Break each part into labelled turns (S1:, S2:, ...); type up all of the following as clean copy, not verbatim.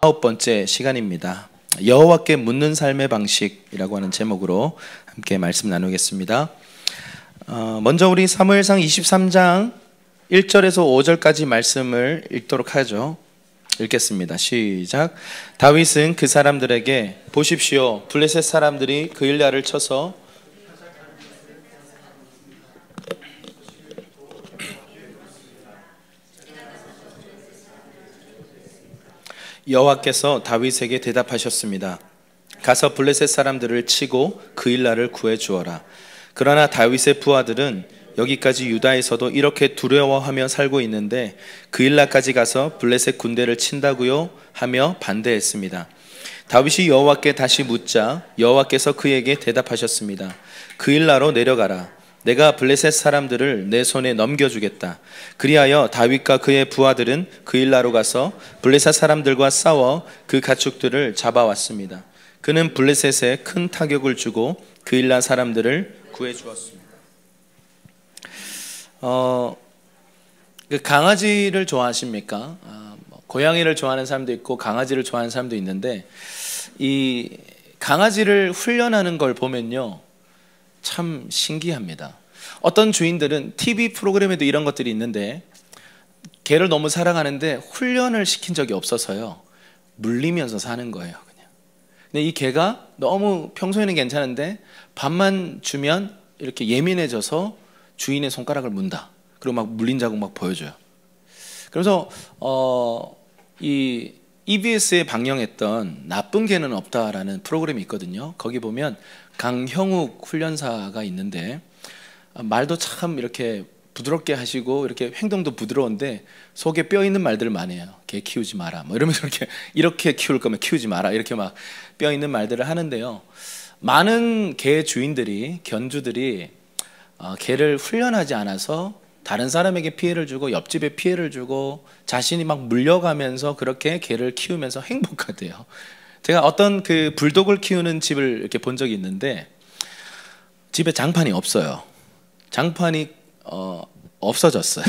S1: 9번째 시간입니다. 여호와께 묻는 삶의 방식이라고 하는 제목으로 함께 말씀 나누겠습니다. 먼저 우리 사무엘상 23장 1절에서 5절까지 말씀을 읽도록 하죠. 읽겠습니다. 시작. 다윗은 그 사람들에게 보십시오, 블레셋 사람들이 그일라를 쳐서 여호와께서 다윗에게 대답하셨습니다. 가서 블레셋 사람들을 치고 그일라를 구해 주어라. 그러나 다윗의 부하들은 여기까지 유다에서도 이렇게 두려워하며 살고 있는데 그일라까지 가서 블레셋 군대를 친다고요? 하며 반대했습니다. 다윗이 여호와께 다시 묻자 여호와께서 그에게 대답하셨습니다. 그일라로 내려가라. 내가 블레셋 사람들을 내 손에 넘겨주겠다. 그리하여 다윗과 그의 부하들은 그일라로 가서 블레셋 사람들과 싸워 그 가축들을 잡아왔습니다. 그는 블레셋에 큰 타격을 주고 그일라 사람들을 구해주었습니다. 강아지를 좋아하십니까? 고양이를 좋아하는 사람도 있고 강아지를 좋아하는 사람도 있는데, 이 강아지를 훈련하는 걸 보면요, 참 신기합니다. 어떤 주인들은 TV 프로그램에도 이런 것들이 있는데 개를 너무 사랑하는데 훈련을 시킨 적이 없어서요, 물리면서 사는 거예요. 그냥. 근데 이 개가 너무 평소에는 괜찮은데 밥만 주면 이렇게 예민해져서 주인의 손가락을 문다. 그리고 막 물린 자국 막 보여줘요. 그래서 이 EBS에 방영했던 나쁜 개는 없다라는 프로그램이 있거든요. 거기 보면 강형욱 훈련사가 있는데 말도 참 이렇게 부드럽게 하시고 이렇게 행동도 부드러운데 속에 뼈 있는 말들을 많이 해요. 개 키우지 마라 뭐 이러면서 이렇게 키울 거면 키우지 마라 이렇게 막 뼈 있는 말들을 하는데요, 많은 개 주인들이, 견주들이 개를 훈련하지 않아서 다른 사람에게 피해를 주고 옆집에 피해를 주고 자신이 막 물려가면서 그렇게 개를 키우면서 행복하대요. 제가 어떤 그 불독을 키우는 집을 이렇게 본 적이 있는데 집에 장판이 없어요. 장판이 없어졌어요.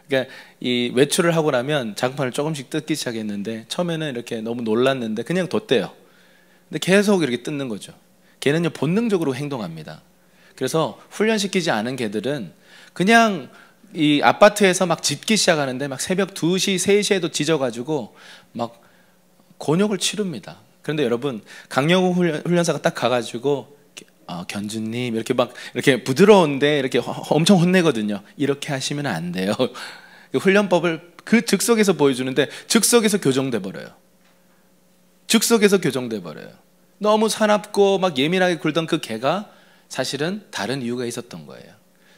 S1: 그러니까 이 외출을 하고 나면 장판을 조금씩 뜯기 시작했는데 처음에는 이렇게 너무 놀랐는데 그냥 뒀대요. 근데 계속 이렇게 뜯는 거죠. 개는요 본능적으로 행동합니다. 그래서 훈련시키지 않은 개들은 그냥 이 아파트에서 막 짖기 시작하는데 막 새벽 2시, 3시에도 짖어가지고 막 곤욕을 치릅니다. 그런데 여러분, 강영욱 훈련사가 딱 가가지고 견주님 이렇게 막 이렇게 부드러운데 이렇게 엄청 혼내거든요. 이렇게 하시면 안 돼요. 훈련법을 그 즉석에서 보여주는데 즉석에서 교정돼 버려요. 즉석에서 교정돼 버려요. 너무 사납고 막 예민하게 굴던 그 개가 사실은 다른 이유가 있었던 거예요.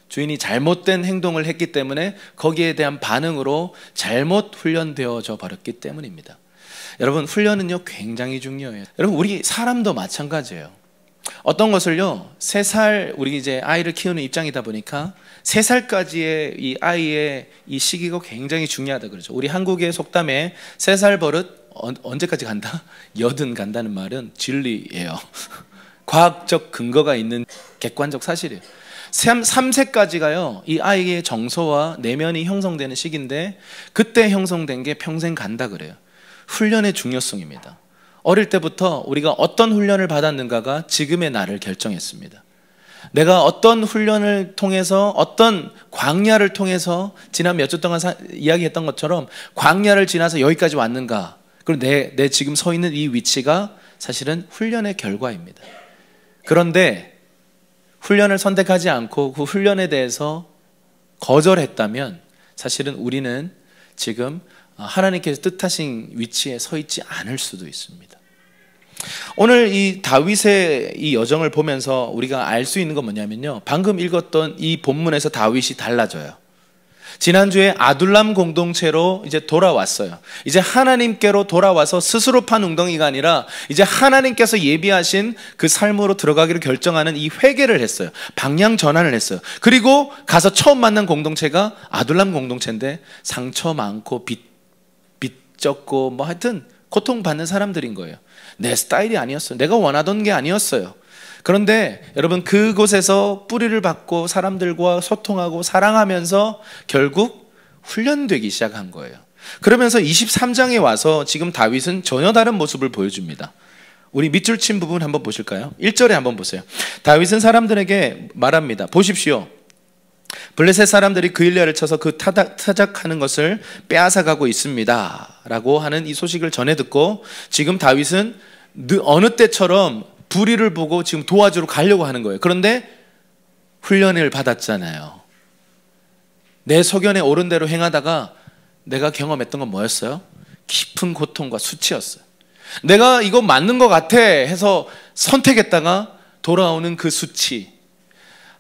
S1: 주인이 잘못된 행동을 했기 때문에 거기에 대한 반응으로 잘못 훈련되어져 버렸기 때문입니다. 여러분, 훈련은요 굉장히 중요해요. 여러분, 우리 사람도 마찬가지예요. 어떤 것을요, 3살, 우리 이제 아이를 키우는 입장이다 보니까 3살까지의 이 아이의 이 시기가 굉장히 중요하다 그러죠. 우리 한국의 속담에 3살 버릇 언제까지 간다? 여든 간다는 말은 진리예요. 과학적 근거가 있는 객관적 사실이에요. 3세까지가요 이 아이의 정서와 내면이 형성되는 시기인데 그때 형성된 게 평생 간다 그래요. 훈련의 중요성입니다. 어릴 때부터 우리가 어떤 훈련을 받았는가가 지금의 나를 결정했습니다. 내가 어떤 훈련을 통해서, 어떤 광야를 통해서 지난 몇 주 동안 이야기했던 것처럼 광야를 지나서 여기까지 왔는가, 그리고 내 지금 서 있는 이 위치가 사실은 훈련의 결과입니다. 그런데 훈련을 선택하지 않고 그 훈련에 대해서 거절했다면 사실은 우리는 지금 하나님께서 뜻하신 위치에 서 있지 않을 수도 있습니다. 오늘 이 다윗의 이 여정을 보면서 우리가 알 수 있는 건 뭐냐면요, 방금 읽었던 이 본문에서 다윗이 달라져요. 지난주에 아둘람 공동체로 이제 돌아왔어요. 이제 하나님께로 돌아와서 스스로 판 웅덩이가 아니라 이제 하나님께서 예비하신 그 삶으로 들어가기를 결정하는 이 회개를 했어요. 방향 전환을 했어요. 그리고 가서 처음 만난 공동체가 아둘람 공동체인데 상처 많고 빚졌고 뭐 하여튼 고통받는 사람들인 거예요. 내 스타일이 아니었어요. 내가 원하던 게 아니었어요. 그런데 여러분, 그곳에서 뿌리를 받고 사람들과 소통하고 사랑하면서 결국 훈련되기 시작한 거예요. 그러면서 23장에 와서 지금 다윗은 전혀 다른 모습을 보여줍니다. 우리 밑줄 친 부분 한번 보실까요? 1절에 한번 보세요. 다윗은 사람들에게 말합니다. 보십시오. 블레셋 사람들이 그일랴를 쳐서 그 타작하는 것을 빼앗아가고 있습니다 라고 하는 이 소식을 전해 듣고 지금 다윗은 어느 때처럼 불의를 보고 지금 도와주러 가려고 하는 거예요. 그런데 훈련을 받았잖아요. 내 소견에 옳은 대로 행하다가 내가 경험했던 건 뭐였어요? 깊은 고통과 수치였어요. 내가 이거 맞는 것 같아 해서 선택했다가 돌아오는 그 수치,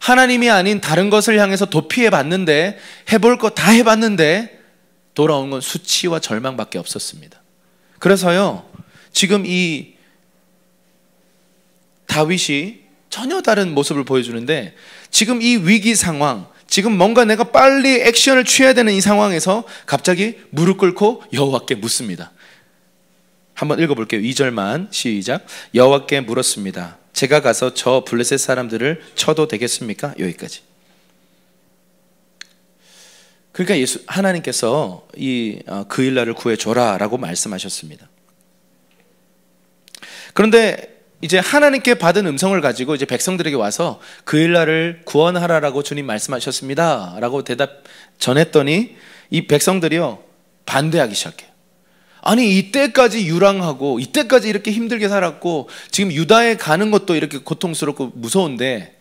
S1: 하나님이 아닌 다른 것을 향해서 도피해 봤는데, 해볼 거 다 해봤는데 돌아온 건 수치와 절망밖에 없었습니다. 그래서요, 지금 이 다윗이 전혀 다른 모습을 보여주는데, 지금 이 위기 상황, 지금 뭔가 내가 빨리 액션을 취해야 되는 이 상황에서 갑자기 무릎 꿇고 여호와께 묻습니다. 한번 읽어볼게요. 2절만 시작. 여호와께 물었습니다. 제가 가서 저 블레셋 사람들을 쳐도 되겠습니까? 여기까지. 그러니까 하나님께서 이 그일라를 구해줘라 라고 말씀하셨습니다. 그런데 이제 하나님께 받은 음성을 가지고 이제 백성들에게 와서 그일라를 구원하라라고 주님 말씀하셨습니다 라고 전했더니 이 백성들이요, 반대하기 시작해요. 아니, 이때까지 유랑하고 이때까지 이렇게 힘들게 살았고 지금 유다에 가는 것도 이렇게 고통스럽고 무서운데,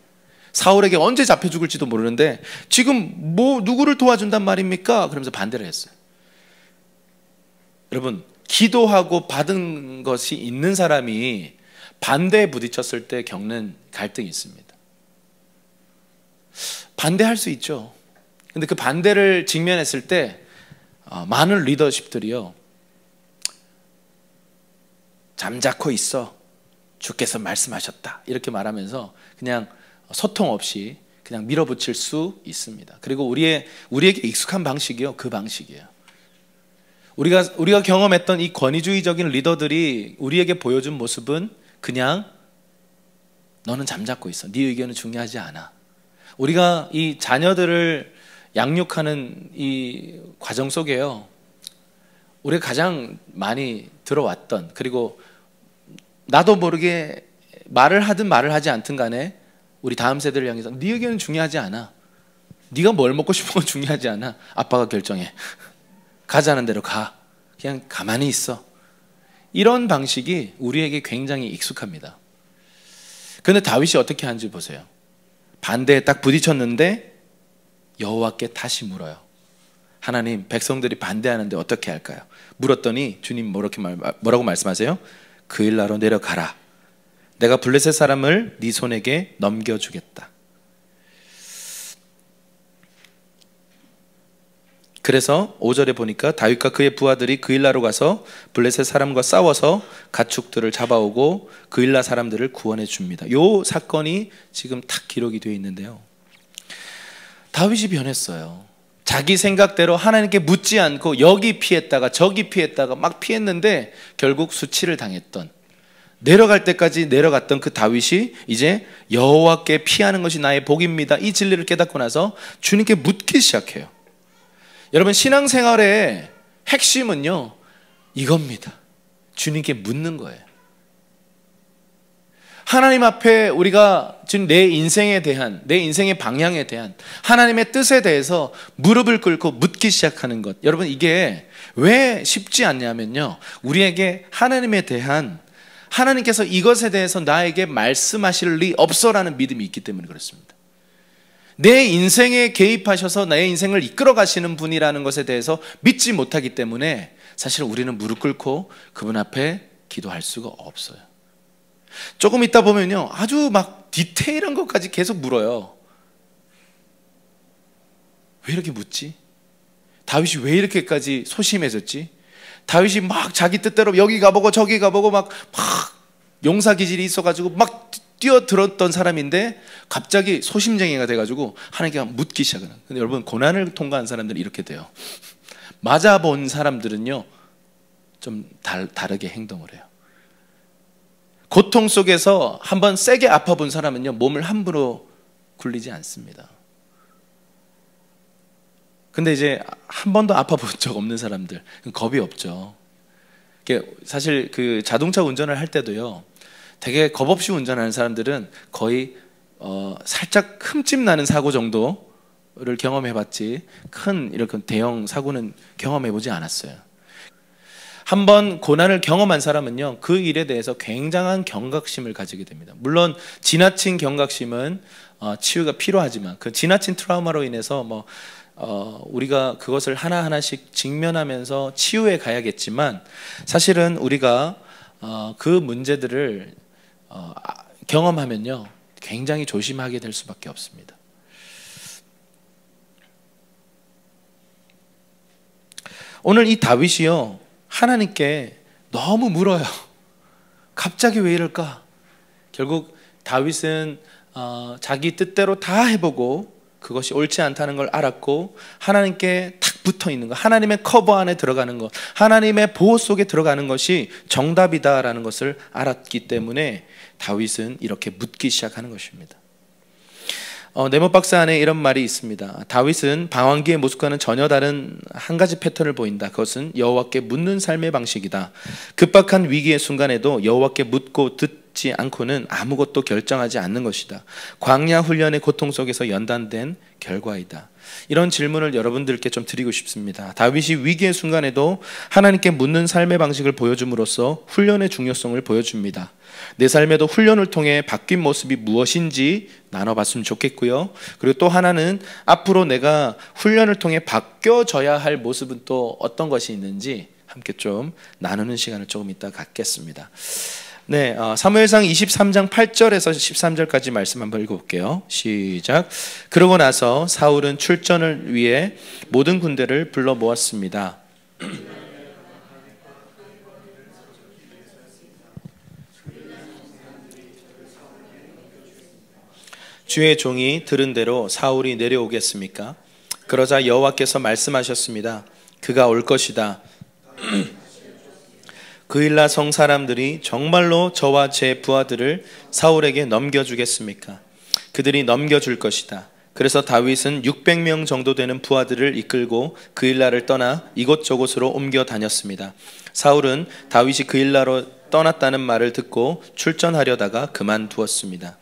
S1: 사울에게 언제 잡혀 죽을지도 모르는데 지금 뭐 누구를 도와준단 말입니까? 그러면서 반대를 했어요. 여러분, 기도하고 받은 것이 있는 사람이 반대에 부딪혔을 때 겪는 갈등이 있습니다. 반대할 수 있죠. 근데 그 반대를 직면했을 때 많은 리더십들이요, 잠자코 있어, 주께서 말씀하셨다 이렇게 말하면서 그냥 소통 없이 그냥 밀어붙일 수 있습니다. 그리고 우리에게 익숙한 방식이요, 그 방식이에요. 우리가 경험했던 이 권위주의적인 리더들이 우리에게 보여준 모습은 그냥 너는 잠자코 있어, 네 의견은 중요하지 않아. 우리가 이 자녀들을 양육하는 이 과정 속에요, 우리가 가장 많이 들어왔던, 그리고 나도 모르게 말을 하든 말을 하지 않든 간에 우리 다음 세대를 향해서 네 의견은 중요하지 않아, 네가 뭘 먹고 싶은 건 중요하지 않아, 아빠가 결정해, 가자는 대로 가, 그냥 가만히 있어. 이런 방식이 우리에게 굉장히 익숙합니다. 그런데 다윗이 어떻게 하는지 보세요. 반대에 딱 부딪혔는데 여호와께 다시 물어요. 하나님, 백성들이 반대하는데 어떻게 할까요? 물었더니 주님 뭐라고 말씀하세요? 그일라로 내려가라. 내가 블레셋 사람을 네 손에게 넘겨주겠다. 그래서 5절에 보니까 다윗과 그의 부하들이 그일라로 가서 블레셋 사람과 싸워서 가축들을 잡아오고 그일라 사람들을 구원해 줍니다. 이 사건이 지금 탁 기록이 되어 있는데요, 다윗이 변했어요. 자기 생각대로 하나님께 묻지 않고 여기 피했다가 저기 피했다가 막 피했는데 결국 수치를 당했던, 내려갈 때까지 내려갔던 그 다윗이 이제 여호와께 피하는 것이 나의 복입니다, 이 진리를 깨닫고 나서 주님께 묻기 시작해요. 여러분, 신앙생활의 핵심은요, 이겁니다. 주님께 묻는 거예요. 하나님 앞에 우리가 지금 내 인생에 대한, 내 인생의 방향에 대한 하나님의 뜻에 대해서 무릎을 꿇고 묻기 시작하는 것, 여러분, 이게 왜 쉽지 않냐면요, 우리에게 하나님에 대한, 하나님께서 이것에 대해서 나에게 말씀하실 리 없어라는 믿음이 있기 때문에 그렇습니다. 내 인생에 개입하셔서 내 인생을 이끌어 가시는 분이라는 것에 대해서 믿지 못하기 때문에 사실 우리는 무릎 꿇고 그분 앞에 기도할 수가 없어요. 조금 있다 보면요, 아주 막 디테일한 것까지 계속 물어요. 왜 이렇게 묻지? 다윗이 왜 이렇게까지 소심해졌지? 다윗이 막 자기 뜻대로 여기 가보고 저기 가보고 막 용사 기질이 있어가지고 막 뛰어들었던 사람인데 갑자기 소심쟁이가 돼가지고 하나님께 묻기 시작해요. 근데 여러분, 고난을 통과한 사람들은 이렇게 돼요. 맞아본 사람들은요, 좀 다르게 행동을 해요. 고통 속에서 한번 세게 아파본 사람은요, 몸을 함부로 굴리지 않습니다. 근데 이제 한 번도 아파본 적 없는 사람들, 겁이 없죠. 사실 그 자동차 운전을 할 때도요, 되게 겁 없이 운전하는 사람들은 거의 살짝 흠집 나는 사고 정도를 경험해봤지 큰 이렇게 대형 사고는 경험해보지 않았어요. 한번 고난을 경험한 사람은요, 그 일에 대해서 굉장한 경각심을 가지게 됩니다. 물론 지나친 경각심은 치유가 필요하지만 그 지나친 트라우마로 인해서 우리가 그것을 하나하나씩 직면하면서 치유해 가야겠지만, 사실은 우리가 그 문제들을 경험하면요 굉장히 조심하게 될 수밖에 없습니다. 오늘 이 다윗이요, 하나님께 너무 물어요. 갑자기 왜 이럴까? 결국 다윗은 자기 뜻대로 다 해보고 그것이 옳지 않다는 걸 알았고, 하나님께 탁 붙어 있는 것, 하나님의 커버 안에 들어가는 것, 하나님의 보호 속에 들어가는 것이 정답이다라는 것을 알았기 때문에 다윗은 이렇게 묻기 시작하는 것입니다. 네모박스 안에 이런 말이 있습니다. 다윗은 방황기의 모습과는 전혀 다른 한 가지 패턴을 보인다. 그것은 여호와께 묻는 삶의 방식이다. 급박한 위기의 순간에도 여호와께 묻고 듣지 않고는 아무것도 결정하지 않는 것이다. 광야 훈련의 고통 속에서 연단된 결과이다. 이런 질문을 여러분들께 좀 드리고 싶습니다. 다윗이 위기의 순간에도 하나님께 묻는 삶의 방식을 보여줌으로써 훈련의 중요성을 보여줍니다. 내 삶에도 훈련을 통해 바뀐 모습이 무엇인지 나눠봤으면 좋겠고요. 그리고 또 하나는 앞으로 내가 훈련을 통해 바뀌어져야 할 모습은 또 어떤 것이 있는지 함께 좀 나누는 시간을 조금 이따 갖겠습니다. 네, 사무엘상 23장 8절에서 13절까지 말씀 한번 읽어볼게요. 시작. 그러고 나서 사울은 출전을 위해 모든 군대를 불러 모았습니다. 주의 종이 들은 대로 사울이 내려오겠습니까? 그러자 여호와께서 말씀하셨습니다. 그가 올 것이다. 그일라 성 사람들이 정말로 저와 제 부하들을 사울에게 넘겨주겠습니까? 그들이 넘겨줄 것이다. 그래서 다윗은 600명 정도 되는 부하들을 이끌고 그일라를 떠나 이곳저곳으로 옮겨 다녔습니다. 사울은 다윗이 그일라로 떠났다는 말을 듣고 출전하려다가 그만두었습니다.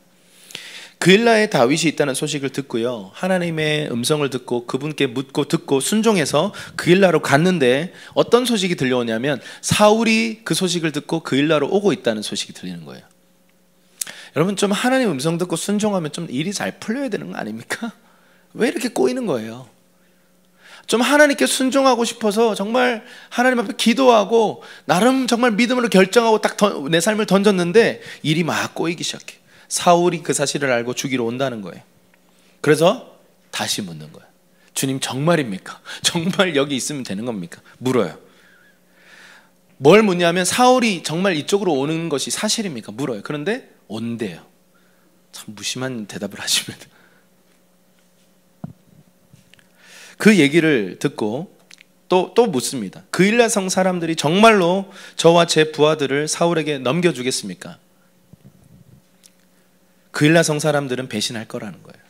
S1: 그일라에 다윗이 있다는 소식을 듣고요, 하나님의 음성을 듣고 그분께 묻고 듣고 순종해서 그일라로 갔는데 어떤 소식이 들려오냐면 사울이 그 소식을 듣고 그일라로 오고 있다는 소식이 들리는 거예요. 여러분, 좀 하나님 음성 듣고 순종하면 좀 일이 잘 풀려야 되는 거 아닙니까? 왜 이렇게 꼬이는 거예요? 좀 하나님께 순종하고 싶어서 정말 하나님 앞에 기도하고 나름 정말 믿음으로 결정하고 딱 내 삶을 던졌는데 일이 막 꼬이기 시작해. 사울이 그 사실을 알고 죽이러 온다는 거예요. 그래서 다시 묻는 거예요. 주님, 정말입니까? 정말 여기 있으면 되는 겁니까? 물어요. 뭘 묻냐면 사울이 정말 이쪽으로 오는 것이 사실입니까? 물어요. 그런데 온대요. 참 무심한 대답을 하시면 그 얘기를 듣고 또 묻습니다. 그일라 성 사람들이 정말로 저와 제 부하들을 사울에게 넘겨주겠습니까? 그일라 성 사람들은 배신할 거라는 거예요.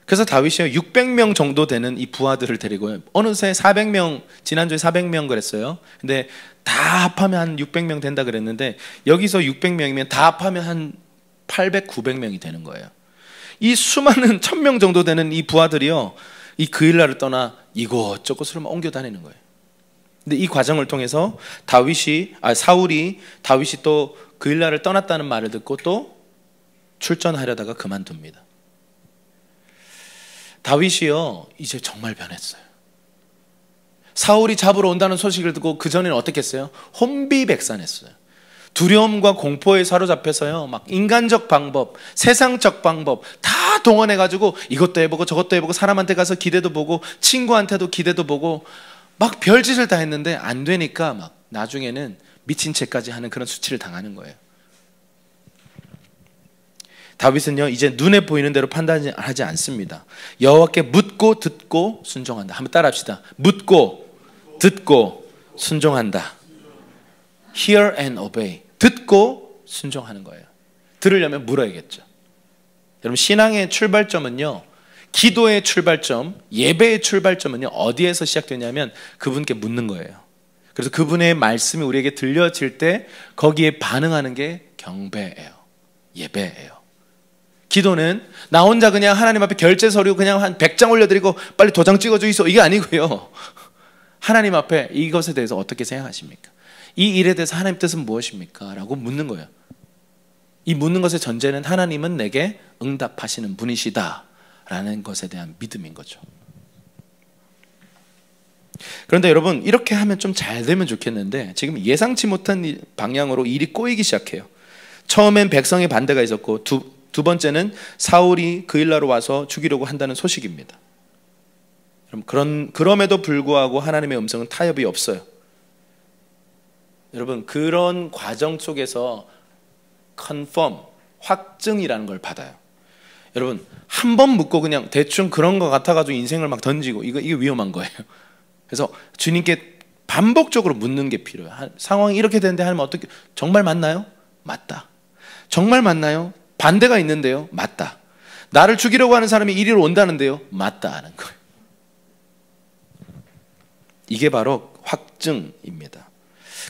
S1: 그래서 다윗이 600명 정도 되는 이 부하들을 데리고, 어느새 400명, 지난주에 400명 그랬어요. 근데 다 합하면 한 600명 된다 그랬는데 여기서 600명이면 다 합하면 한 800, 900명이 되는 거예요. 이 수많은 1000명 정도 되는 이 부하들이요, 이 그일라를 떠나 이곳저곳으로 옮겨 다니는 거예요. 근데 이 과정을 통해서 사울이 다윗이 또 그일라를 떠났다는 말을 듣고 또 출전하려다가 그만둡니다. 다윗이요, 이제 정말 변했어요. 사울이 잡으러 온다는 소식을 듣고 그전에는 어떻게 했어요? 혼비백산했어요. 두려움과 공포에 사로잡혀서요, 막 인간적 방법, 세상적 방법 다 동원해가지고 이것도 해보고 저것도 해보고 사람한테 가서 기대도 보고 친구한테도 기대도 보고 막 별짓을 다 했는데 안 되니까 막 나중에는 미친 채까지 하는 그런 수치를 당하는 거예요. 다윗은요, 이제 눈에 보이는 대로 판단하지 않습니다. 여호와께 묻고 듣고 순종한다. 한번 따라합시다. 묻고 듣고 순종한다. Hear and obey. 듣고 순종하는 거예요. 들으려면 물어야겠죠. 여러분, 신앙의 출발점은요, 기도의 출발점, 예배의 출발점은요, 어디에서 시작되냐면 그분께 묻는 거예요. 그래서 그분의 말씀이 우리에게 들려질 때 거기에 반응하는 게 경배예요. 예배예요. 기도는 나 혼자 그냥 하나님 앞에 결제 서류 그냥 한 100장 올려드리고 빨리 도장 찍어주이소, 이게 아니고요. 하나님 앞에 이것에 대해서 어떻게 생각하십니까? 이 일에 대해서 하나님 뜻은 무엇입니까? 라고 묻는 거예요. 이 묻는 것의 전제는 하나님은 내게 응답하시는 분이시다 라는 것에 대한 믿음인 거죠. 그런데 여러분, 이렇게 하면 좀 잘 되면 좋겠는데 지금 예상치 못한 방향으로 일이 꼬이기 시작해요. 처음엔 백성의 반대가 있었고 두 번째는 사울이 그 일나로 와서 죽이려고 한다는 소식입니다. 그럼에도 불구하고 하나님의 음성은 타협이 없어요. 여러분, 그런 과정 속에서 컨펌, 확증이라는 걸 받아요. 여러분, 한 번 묻고 그냥 대충 그런 것 같아가지고 인생을 막 던지고 이게 위험한 거예요. 그래서 주님께 반복적으로 묻는 게 필요해요. 상황이 이렇게 되는데 하나님 어떻게, 정말 맞나요? 맞다. 정말 맞나요? 반대가 있는데요? 맞다. 나를 죽이려고 하는 사람이 이리로 온다는데요? 맞다 하는 거예요. 이게 바로 확증입니다.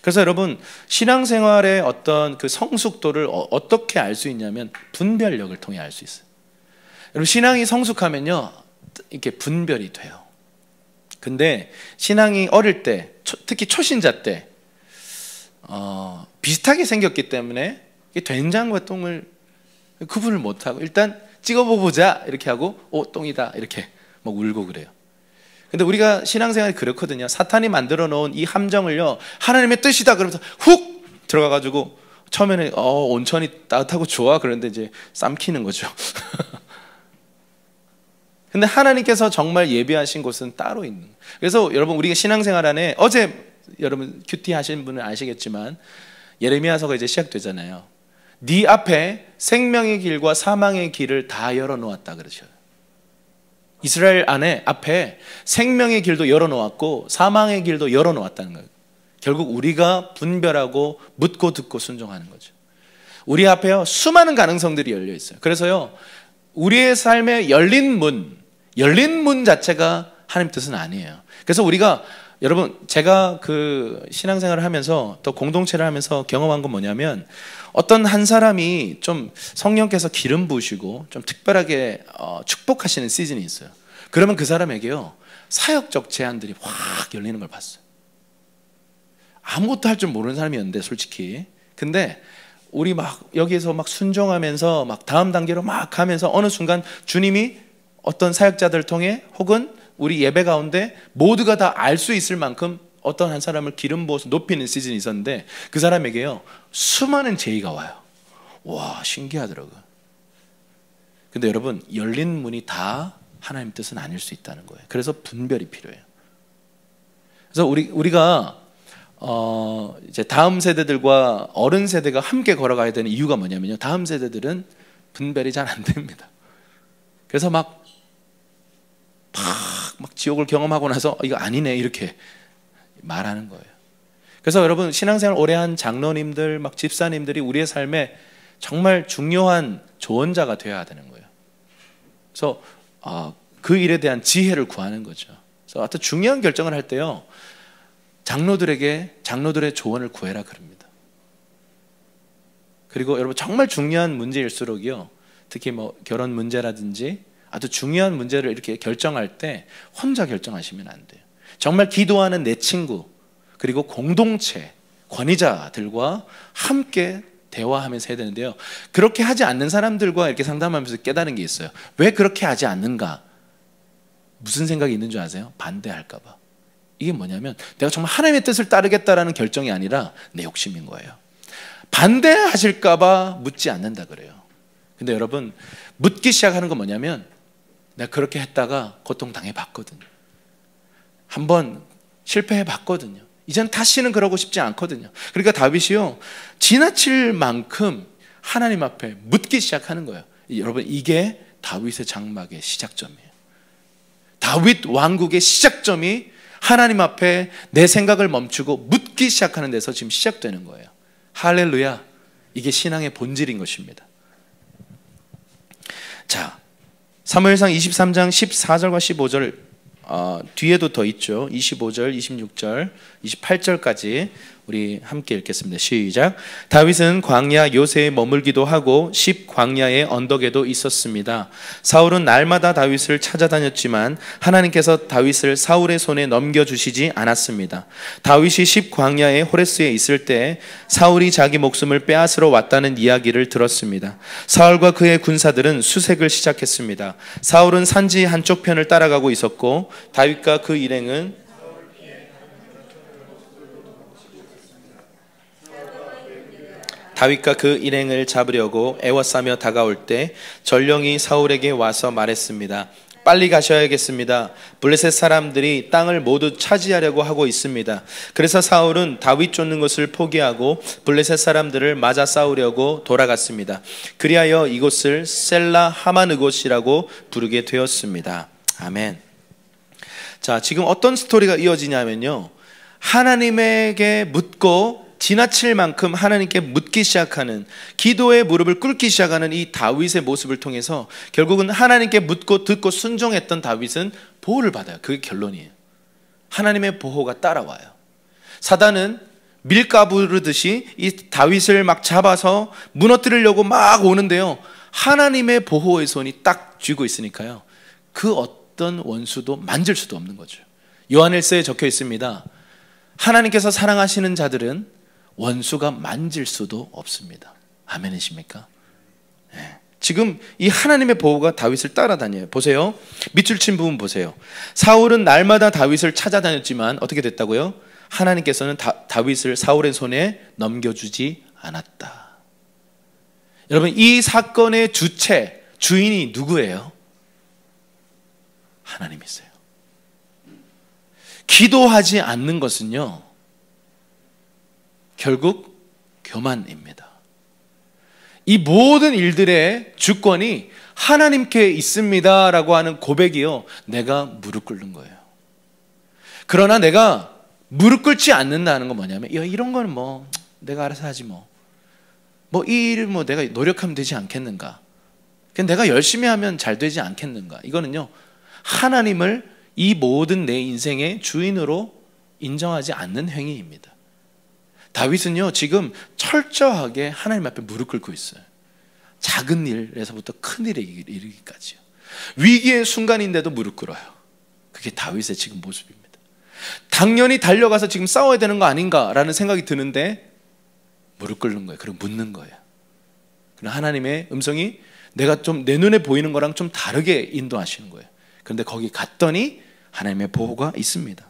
S1: 그래서 여러분, 신앙생활의 어떤 그 성숙도를 어떻게 알 수 있냐면 분별력을 통해 알 수 있어요. 여러분, 신앙이 성숙하면요, 이렇게 분별이 돼요. 근데 신앙이 어릴 때, 특히 초신자 때 비슷하게 생겼기 때문에 된장과 똥을 구분을 못하고 일단 찍어보자 이렇게 하고 똥이다 이렇게 막 울고 그래요. 근데 우리가 신앙생활이 그렇거든요. 사탄이 만들어 놓은 이 함정을요, 하나님의 뜻이다 그러면서 훅 들어가가지고 처음에는 온천이 따뜻하고 좋아, 그런데 이제 삼키는 거죠. 근데 하나님께서 정말 예비하신 곳은 따로 있는 거예요. 그래서 여러분, 우리가 신앙생활 안에 어제 여러분 큐티 하시는 분은 아시겠지만 예레미야서가 이제 시작되잖아요. 네 앞에 생명의 길과 사망의 길을 다 열어놓았다 그러셔요. 이스라엘 안에 앞에 생명의 길도 열어놓았고 사망의 길도 열어놓았다는 거예요. 결국 우리가 분별하고 묻고 듣고 순종하는 거죠. 우리 앞에요, 수많은 가능성들이 열려 있어요. 그래서요, 우리의 삶에 열린 문 자체가 하나님 뜻은 아니에요. 그래서 우리가, 여러분, 제가 그 신앙생활을 하면서 또 공동체를 하면서 경험한 건 뭐냐면, 어떤 한 사람이 좀 성령께서 기름 부으시고 좀 특별하게 축복하시는 시즌이 있어요. 그러면 그 사람에게요, 사역적 제안들이 확 열리는 걸 봤어요. 아무것도 할 줄 모르는 사람이었는데 솔직히. 근데 우리 막 여기에서 막 순종하면서 막 다음 단계로 막 가면서 어느 순간 주님이 어떤 사역자들을 통해 혹은 우리 예배 가운데 모두가 다 알 수 있을 만큼 어떤 한 사람을 기름 부어서 높이는 시즌이 있었는데 그 사람에게요, 수많은 제의가 와요. 와, 신기하더라고요. 근데 여러분, 열린 문이 다 하나님 뜻은 아닐 수 있다는 거예요. 그래서 분별이 필요해요. 그래서 우리가 이제 다음 세대들과 어른 세대가 함께 걸어가야 되는 이유가 뭐냐면요, 다음 세대들은 분별이 잘 안 됩니다. 그래서 막 지옥을 경험하고 나서 이거 아니네 이렇게 말하는 거예요. 그래서 여러분, 신앙생활 오래 한 장로님들, 막 집사님들이 우리의 삶에 정말 중요한 조언자가 되어야 되는 거예요. 그래서 그 일에 대한 지혜를 구하는 거죠. 그래서 하여튼 중요한 결정을 할 때요, 장로들의 조언을 구해라 그럽니다. 그리고 여러분, 정말 중요한 문제일수록요, 특히 뭐 결혼 문제라든지 아주 중요한 문제를 이렇게 결정할 때 혼자 결정하시면 안 돼요. 정말 기도하는 내 친구, 그리고 공동체, 권위자들과 함께 대화하면서 해야 되는데요, 그렇게 하지 않는 사람들과 이렇게 상담하면서 깨달은 게 있어요. 왜 그렇게 하지 않는가? 무슨 생각이 있는 줄 아세요? 반대할까 봐. 이게 뭐냐면 내가 정말 하나님의 뜻을 따르겠다라는 결정이 아니라 내 욕심인 거예요. 반대하실까 봐 묻지 않는다 그래요. 근데 여러분, 묻기 시작하는 건 뭐냐면 내가 그렇게 했다가 고통당해 봤거든요. 한번 실패해 봤거든요. 이젠 다시는 그러고 싶지 않거든요. 그러니까 다윗이요, 지나칠 만큼 하나님 앞에 묻기 시작하는 거예요. 여러분, 이게 다윗의 장막의 시작점이에요. 다윗 왕국의 시작점이 하나님 앞에 내 생각을 멈추고 묻기 시작하는 데서 지금 시작되는 거예요. 할렐루야. 이게 신앙의 본질인 것입니다. 자, 사무엘상 23장 14절과 15절 뒤에도 더 있죠. 25절, 26절, 28절까지 우리 함께 읽겠습니다. 시작. 다윗은 광야 요새에 머물기도 하고 십 광야의 언덕에도 있었습니다. 사울은 날마다 다윗을 찾아다녔지만 하나님께서 다윗을 사울의 손에 넘겨주시지 않았습니다. 다윗이 십 광야의 호레스에 있을 때 사울이 자기 목숨을 빼앗으러 왔다는 이야기를 들었습니다. 사울과 그의 군사들은 수색을 시작했습니다. 사울은 산지 한쪽 편을 따라가고 있었고 다윗과 그 일행은 다윗과 그 일행을 잡으려고 애워싸며 다가올 때 전령이 사울에게 와서 말했습니다. 빨리 가셔야겠습니다. 블레셋 사람들이 땅을 모두 차지하려고 하고 있습니다. 그래서 사울은 다윗 쫓는 것을 포기하고 블레셋 사람들을 맞아 싸우려고 돌아갔습니다. 그리하여 이곳을 셀라 하마느곳이라고 부르게 되었습니다. 아멘. 자, 지금 어떤 스토리가 이어지냐면요, 하나님에게 묻고 지나칠 만큼 하나님께 묻기 시작하는, 기도의 무릎을 꿇기 시작하는 이 다윗의 모습을 통해서 결국은 하나님께 묻고 듣고 순종했던 다윗은 보호를 받아요. 그게 결론이에요. 하나님의 보호가 따라와요. 사단은 밀가부르듯이 이 다윗을 막 잡아서 무너뜨리려고 막 오는데요, 하나님의 보호의 손이 딱 쥐고 있으니까요, 그 어떤 원수도 만질 수도 없는 거죠. 요한일서에 적혀 있습니다. 하나님께서 사랑하시는 자들은 원수가 만질 수도 없습니다. 아멘이십니까? 네. 지금 이 하나님의 보호가 다윗을 따라다녀요. 보세요. 밑줄 친 부분 보세요. 사울은 날마다 다윗을 찾아다녔지만 어떻게 됐다고요? 하나님께서는 다윗을 사울의 손에 넘겨주지 않았다. 여러분, 이 사건의 주체, 주인이 누구예요? 하나님이세요. 기도하지 않는 것은요, 결국 교만입니다. 이 모든 일들의 주권이 하나님께 있습니다라고 하는 고백이요, 내가 무릎 꿇는 거예요. 그러나 내가 무릎 꿇지 않는다는 건 뭐냐면, 이런 거는 뭐 내가 알아서 하지 이 일을 내가 노력하면 되지 않겠는가, 그냥 내가 열심히 하면 잘 되지 않겠는가. 이거는요, 하나님을 이 모든 내 인생의 주인으로 인정하지 않는 행위입니다. 다윗은요, 지금 철저하게 하나님 앞에 무릎 꿇고 있어요. 작은 일에서부터 큰 일에 이르기까지요. 위기의 순간인데도 무릎 꿇어요. 그게 다윗의 지금 모습입니다. 당연히 달려가서 지금 싸워야 되는 거 아닌가라는 생각이 드는데 무릎 꿇는 거예요. 그리고 묻는 거예요. 그럼 하나님의 음성이 내가 좀 내 눈에 보이는 거랑 좀 다르게 인도하시는 거예요. 그런데 거기 갔더니 하나님의 보호가 있습니다.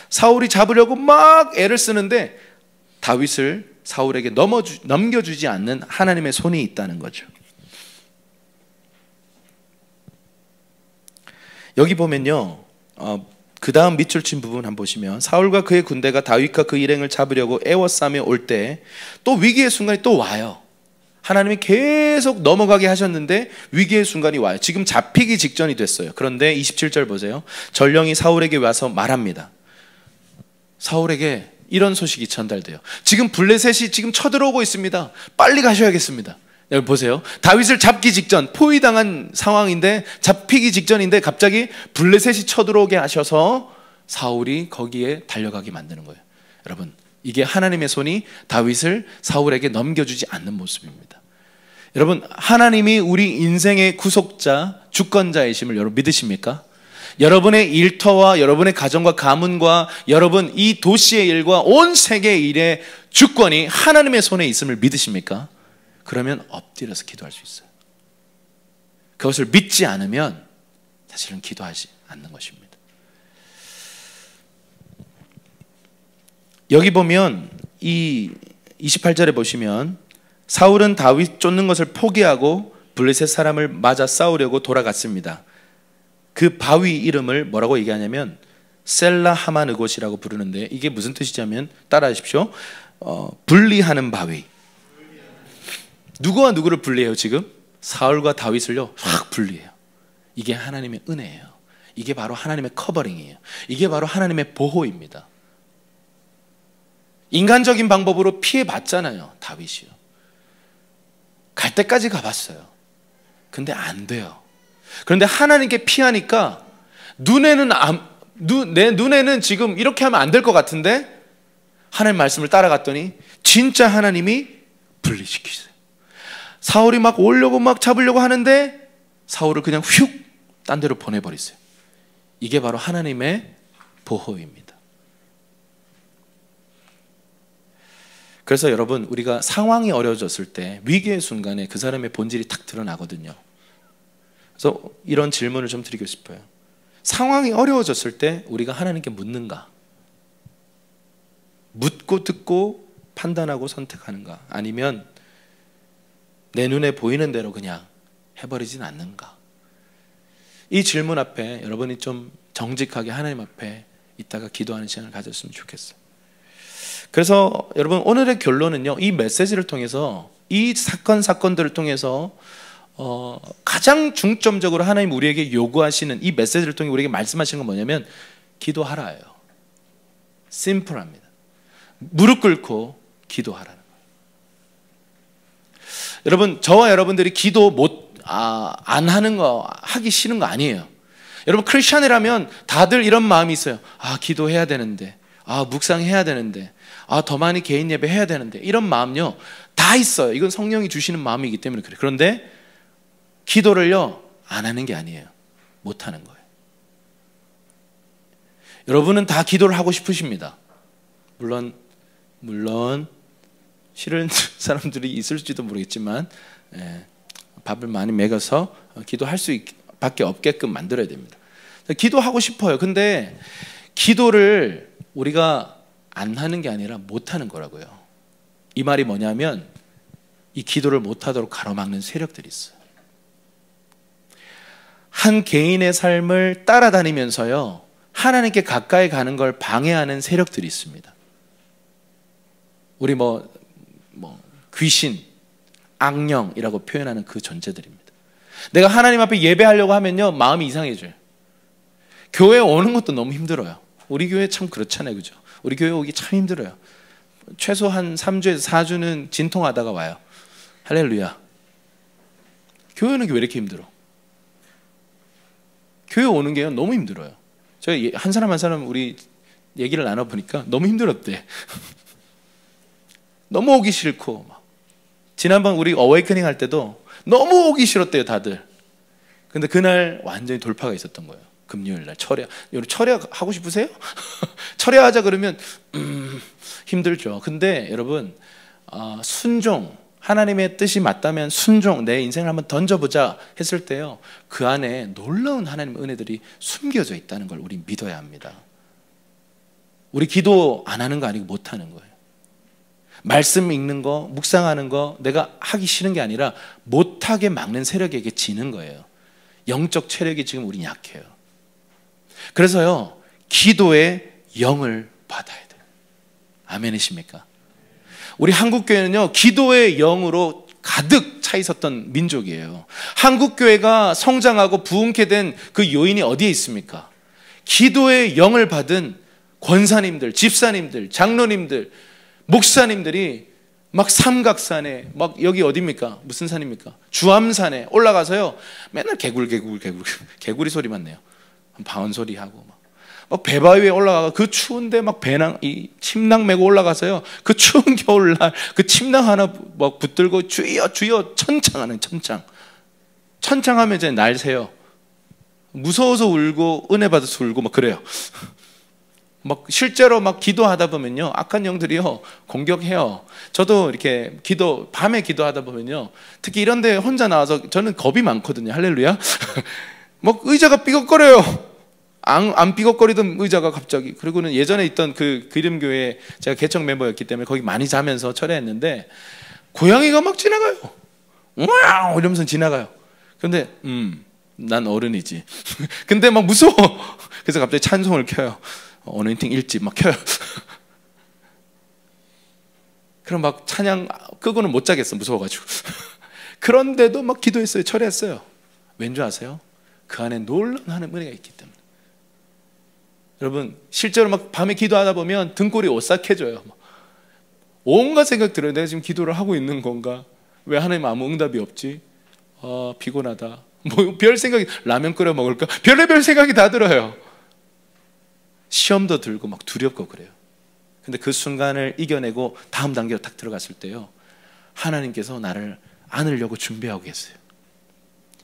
S1: 사울이 잡으려고 막 애를 쓰는데 다윗을 사울에게 넘겨주지 않는 하나님의 손이 있다는 거죠. 여기 보면요, 그 다음 밑줄 친 부분 한번 보시면, 사울과 그의 군대가 다윗과 그 일행을 잡으려고 애워싸며 올 때 또 위기의 순간이 또 와요. 하나님이 계속 넘어가게 하셨는데 위기의 순간이 와요. 지금 잡히기 직전이 됐어요. 그런데 27절 보세요. 전령이 사울에게 와서 말합니다. 사울에게 이런 소식이 전달돼요. 지금 블레셋이 지금 쳐들어오고 있습니다. 빨리 가셔야겠습니다. 여기 보세요. 다윗을 잡기 직전, 포위당한 상황인데, 잡히기 직전인데 갑자기 블레셋이 쳐들어오게 하셔서 사울이 거기에 달려가게 만드는 거예요. 여러분, 이게 하나님의 손이 다윗을 사울에게 넘겨주지 않는 모습입니다. 여러분, 하나님이 우리 인생의 구속자, 주권자이심을 여러분 믿으십니까? 여러분의 일터와 여러분의 가정과 가문과 여러분 이 도시의 일과 온 세계의 일의 주권이 하나님의 손에 있음을 믿으십니까? 그러면 엎드려서 기도할 수 있어요. 그것을 믿지 않으면 사실은 기도하지 않는 것입니다. 여기 보면 이 28절에 보시면, 사울은 다윗 쫓는 것을 포기하고 블레셋 사람을 맞아 싸우려고 돌아갔습니다. 그 바위 이름을 뭐라고 얘기하냐면 셀라 하마느곳이라고 부르는데, 이게 무슨 뜻이냐면, 따라하십시오. 분리하는 바위. 누구와 누구를 분리해요? 지금 사울과 다윗을요 확 분리해요. 이게 하나님의 은혜예요. 이게 바로 하나님의 커버링이에요. 이게 바로 하나님의 보호입니다. 인간적인 방법으로 피해봤잖아요, 다윗이요. 갈 때까지 가봤어요. 근데 안 돼요. 그런데 하나님께 피하니까 내 눈에는 지금 이렇게 하면 안 될 것 같은데 하나님 말씀을 따라갔더니 진짜 하나님이 분리시키세요. 사울이 막 오려고 막 잡으려고 하는데 사울을 그냥 휙 딴 데로 보내버리세요. 이게 바로 하나님의 보호입니다. 그래서 여러분, 우리가 상황이 어려워졌을 때 위기의 순간에 그 사람의 본질이 탁 드러나거든요. 그래서 이런 질문을 좀 드리고 싶어요. 상황이 어려워졌을 때 우리가 하나님께 묻는가? 묻고 듣고 판단하고 선택하는가? 아니면 내 눈에 보이는 대로 그냥 해버리진 않는가? 이 질문 앞에 여러분이 좀 정직하게 하나님 앞에 있다가 기도하는 시간을 가졌으면 좋겠어요. 그래서 여러분, 오늘의 결론은요, 이 메시지를 통해서, 이 사건들을 통해서 가장 중점적으로 하나님 우리에게 요구하시는, 이 메시지를 통해 우리에게 말씀하시는 건 뭐냐면 기도하라예요. 심플합니다. 무릎 꿇고 기도하라는 거예요. 여러분, 저와 여러분들이 기도 안 하는 거, 하기 싫은 거 아니에요. 여러분, 크리스찬이라면 다들 이런 마음이 있어요. 기도해야 되는데, 묵상해야 되는데, 더 많이 개인 예배 해야 되는데, 이런 마음요 다 있어요. 이건 성령이 주시는 마음이기 때문에 그래요. 그런데 기도를요 안 하는 게 아니에요. 못 하는 거예요. 여러분은 다 기도를 하고 싶으십니다. 물론 싫은 사람들이 있을지도 모르겠지만, 밥을 많이 먹여서 기도할 수 밖에 없게끔 만들어야 됩니다. 기도하고 싶어요. 근데 기도를 우리가 안 하는 게 아니라 못 하는 거라고요. 이 말이 뭐냐면 이 기도를 못 하도록 가로막는 세력들이 있어요. 한 개인의 삶을 따라다니면서요 하나님께 가까이 가는 걸 방해하는 세력들이 있습니다. 우리 귀신, 악령이라고 표현하는 그 존재들입니다. 내가 하나님 앞에 예배하려고 하면요 마음이 이상해져요. 교회 오는 것도 너무 힘들어요. 우리 교회 참 그렇잖아요, 그죠? 우리 교회 오기 참 힘들어요. 최소 한 3주에서 4주는 진통하다가 와요. 할렐루야. 교회 오는 게 왜 이렇게 힘들어? 교회 오는 게 너무 힘들어요. 제가 한 사람 한 사람 우리 얘기를 나눠보니까 너무 힘들었대. 너무 오기 싫고 지난번 우리 어웨이커닝 할 때도 너무 오기 싫었대요, 다들. 근데 그날 완전히 돌파가 있었던 거예요. 금요일 날 철야. 여러분 철야 하고 싶으세요? 철야 하자 그러면 힘들죠. 근데 여러분 순종, 하나님의 뜻이 맞다면 순종, 내 인생을 한번 던져보자 했을 때요 그 안에 놀라운 하나님의 은혜들이 숨겨져 있다는 걸 우리 믿어야 합니다. 우리 기도 안 하는 거 아니고 못 하는 거예요. 말씀 읽는 거, 묵상하는 거 내가 하기 싫은 게 아니라 못하게 막는 세력에게 지는 거예요. 영적 체력이 지금 우리 약해요. 그래서요 기도의 영을 받아야 돼요. 아멘이십니까? 우리 한국교회는요 기도의 영으로 가득 차 있었던 민족이에요. 한국교회가 성장하고 부흥케 된 그 요인이 어디에 있습니까? 기도의 영을 받은 권사님들, 집사님들, 장로님들, 목사님들이 막 삼각산에, 막 여기 어디입니까? 무슨 산입니까? 주암산에 올라가서요 맨날 개구리 소리만 내요. 바운 소리 하고 막 배바위 위에 올라가서 그 추운데 막 침낭 메고 올라가서요 그 추운 겨울날 그 침낭 하나 막 붙들고 주여 천창하는 천창하면 이제 날 새요. 무서워서 울고 은혜 받아서 울고 막 그래요. 막 실제로 막 기도하다 보면요 악한 영들이요 공격해요. 저도 이렇게 밤에 기도하다 보면요 특히 이런 데 혼자 나와서 저는 겁이 많거든요. 할렐루야. 막 의자가 삐걱거려요. 안 삐걱거리던 의자가 갑자기. 그리고는 예전에 있던 그 기름교회 제가 개척 멤버였기 때문에 거기 많이 자면서 철회했는데 고양이가 막 지나가요. 우와 이러면서 지나가요. 근데 난 어른이지. 근데 막 무서워. 그래서 갑자기 찬송을 켜요. 어노인팅 1집 막 켜요. 그럼 막 찬양 끄고는 못 자겠어, 무서워가지고. 그런데도 막 기도했어요. 철회했어요. 왠 줄 아세요? 그 안에 놀라운 하나님의 은혜가 있기 때문에. 여러분 실제로 막 밤에 기도하다 보면 등골이 오싹해져요. 온갖 생각 들어요. 내가 지금 기도를 하고 있는 건가? 왜 하나님 아무 응답이 없지? 피곤하다. 뭐 별 생각이, 라면 끓여 먹을까? 별의별 생각이 다 들어요. 시험도 들고 막 두렵고 그래요. 근데 그 순간을 이겨내고 다음 단계로 딱 들어갔을 때요, 하나님께서 나를 안으려고 준비하고 계세요.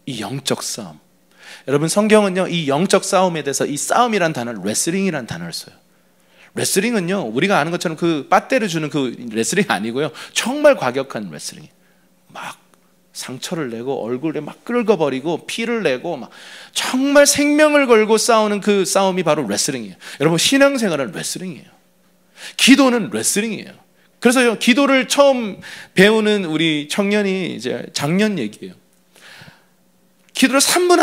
S1: 이 영적 싸움. 여러분, 성경은요, 이 영적 싸움에 대해서 이 싸움이란 단어를 레슬링이란 단어를 써요. 레슬링은요, 우리가 아는 것처럼 그 빠떼를 주는 그 레슬링 아니고요, 정말 과격한 레슬링이에요. 막 상처를 내고 얼굴에 막 긁어버리고 피를 내고 막 정말 생명을 걸고 싸우는 그 싸움이 바로 레슬링이에요. 여러분, 신앙생활은 레슬링이에요. 기도는 레슬링이에요. 그래서 기도를 처음 배우는 우리 청년이 이제 작년 얘기예요. 기도를 3분